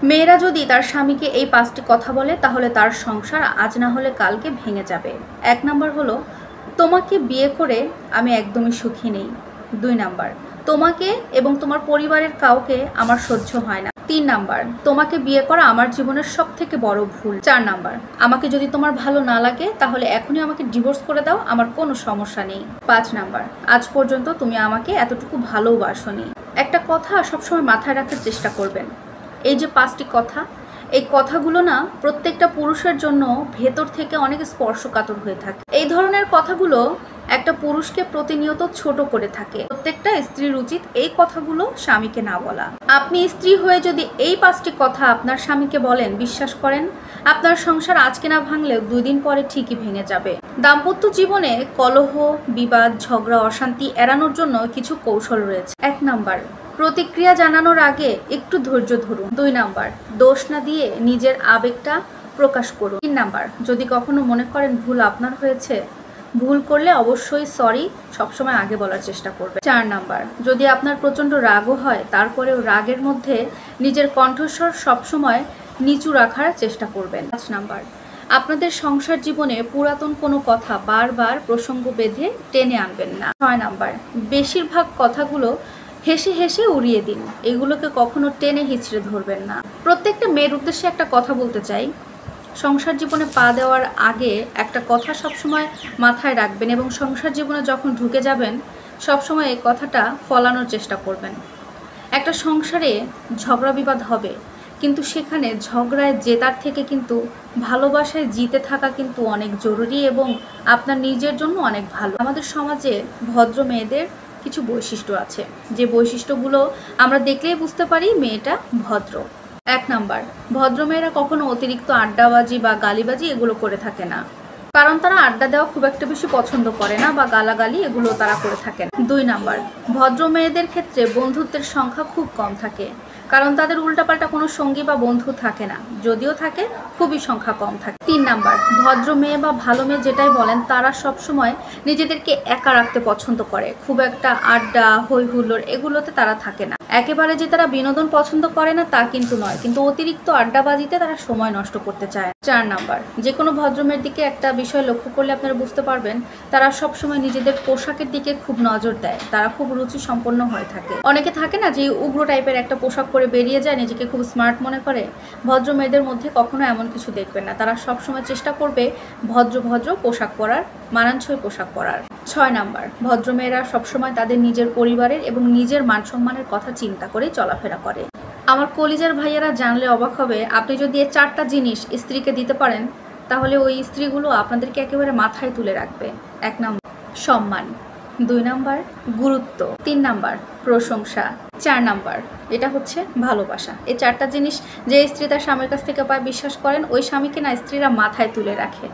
মেয়েরা যদি তার স্বামীকে এই 5টি কথা বলে তাহলে তার সংসার আজ না হলে কালকে ভেঙে যাবে। 1 নাম্বার হলো, তোমাকে বিয়ে করে আমি একদমই সুখী নেই। 2 নাম্বার, তোমাকে এবং তোমার পরিবারের কাউকে আমার সহ্য হয় না। 3 নাম্বার, তোমাকে বিয়ে করা আমার জীবনের সবথেকে বড় ভুল। 4 নাম্বার, আমাকে যদি তোমার ভালো না লাগে তাহলে এখনই আমাকে ডিভোর্স করে দাও, আমার কোনো সমস্যা নেই। 5 নাম্বার, আজ পর্যন্ত তুমি আমাকে এতটুকু ভালোবাসোনি। একটা কথা সবসময় মাথায় রাখার চেষ্টা করবেন, এই যে 5টি কথা, এই কথাগুলো না প্রত্যেকটা পুরুষের জন্য ভেতর থেকে অনেক স্পর্শকাতর হয়ে থাকে। এই ধরনের কথাগুলো একটা পুরুষকে প্রতিনিয়ত ছোট করে থাকে। প্রত্যেকটা স্ত্রীর উচিত এই কথাগুলো স্বামীকে না বলা। আপনি স্ত্রী হয়ে যদি এই 5টি কথা আপনার স্বামীকে বলেন, বিশ্বাস করেন আপনার সংসার আজকে না ভাঙলেও 2 দিন পরে ঠিকই ভেঙে যাবে। দাম্পত্য জীবনে কলহ, বিবাদ, ঝগড়া, অশান্তি এড়ানোর জন্য কিছু কৌশল রয়েছে। 1 নাম্বার, প্রতিক্রিয়া জানানোর আগে একটু ধৈর্য ধরুন। 2 নাম্বার, দোষ না দিয়ে নিজের আবেগটা প্রকাশ করুন। 3 নাম্বার, যদি কখনো মনে করেন ভুল আপনার হয়েছে, ভুল করলে অবশ্যই সরি সবসময় আগে বলার চেষ্টা করবেন। 4 নাম্বার, যদি আপনার প্রচণ্ড রাগও হয় তারপরেও রাগের মধ্যে নিজের কণ্ঠস্বর সবসময় নিচু রাখার চেষ্টা করবেন। 5 নাম্বার, আপনাদের সংসার জীবনে পুরাতন কোনো কথা বারবার প্রসঙ্গ বেঁধে টেনে আনবেন না। 6 নাম্বার, বেশিরভাগ কথাগুলো হেসে হেসে উড়িয়ে দিন, এগুলোকে কখনো টেনে হিচড়ে ধরবেন না। প্রত্যেকটা মেয়ের উদ্দেশ্যে একটা কথা বলতে চাই, সংসার জীবনে পা দেওয়ার আগে একটা কথা সবসময় মাথায় রাখবেন এবং সংসার জীবনে যখন ঢুকে যাবেন সবসময় এই কথাটা ফলানোর চেষ্টা করবেন। একটা সংসারে ঝগড়া বিবাদ হবে, কিন্তু সেখানে ঝগড়ায় জেতার থেকে কিন্তু ভালোবাসায় জিতে থাকা কিন্তু অনেক জরুরি এবং আপনার নিজের জন্য অনেক ভালো। আমাদের সমাজে ভদ্র মেয়েদের কিছু বৈশিষ্ট্য আছে, যে বৈশিষ্ট্যগুলো আমরা দেখলেই বুঝতে পারি মেয়েটা ভদ্র। 1 নাম্বার, ভদ্র মেয়েরা কখনো অতিরিক্ত আড্ডাবাজি বা গালিবাজি এগুলো করে থাকে না, কারণ তারা আড্ডা দেওয়া খুব একটা বেশি পছন্দ করে না বা গালাগালি এগুলো তারা করে থাকে না। 2 নাম্বার, ভদ্র মেয়েদের ক্ষেত্রে বন্ধুত্বের সংখ্যা খুব কম থাকে, কারণ তাদের উল্টাপাল্টা কোনো সঙ্গী বা বন্ধু থাকে না, যদিও থাকে খুবই সংখ্যা কম থাকে। 3 নাম্বার, ভদ্র মেয়ে বা ভালো মেয়ে যেটাই বলেন তারা সবসময় নিজেদেরকে একা রাখতে পছন্দ করে, খুব একটা আড্ডা হই হুল্লোড় এগুলোতে তারা থাকে না। একেবারে যে তারা বিনোদন পছন্দ করে না তা কিন্তু নয়, কিন্তু অতিরিক্ত আড্ডাবাজিতে তারা সময় নষ্ট করতে চায়। 4 নাম্বার, যে কোনো ভদ্রমেয়ের দিকে একটা বিষয় লক্ষ্য করলে আপনারা বুঝতে পারবেন তারা সবসময় নিজেদের পোশাকের দিকে খুব নজর দেয়, তারা খুব রুচি সম্পন্ন হয়ে থাকে। অনেকে থাকে না যে উগ্র টাইপের একটা পোশাক পরে বেরিয়ে যায়, নিজেকে খুব স্মার্ট মনে করে, ভদ্র মেয়েদের মধ্যে কখনো এমন কিছু দেখবেন না, তারা সবসময় চেষ্টা করবে ভদ্র ভদ্র পোশাক পরার, মানানসই পোশাক পরার। 6 নাম্বার, ভদ্রমেয়েরা সবসময় তাদের নিজের পরিবারের এবং নিজের মান সম্মানের কথা চিন্তা করে চলাফেরা করে। আমার কলিজার ভাইয়ারা জানলে অবাক হবে, আপনি যদি এই 4টা জিনিস স্ত্রীকে দিতে পারেন তাহলে ওই স্ত্রীগুলো আপনাদেরকে একেবারে মাথায় তুলে রাখবে। 1 নাম্বার সম্মান, 2 নাম্বার গুরুত্ব, 3 নাম্বার প্রশংসা, 4 নাম্বার এটা হচ্ছে ভালোবাসা। এই 4টা জিনিস যে স্ত্রী তার স্বামীর কাছ থেকে পায়, বিশ্বাস করেন ওই স্বামীকে না স্ত্রীরা মাথায় তুলে রাখে।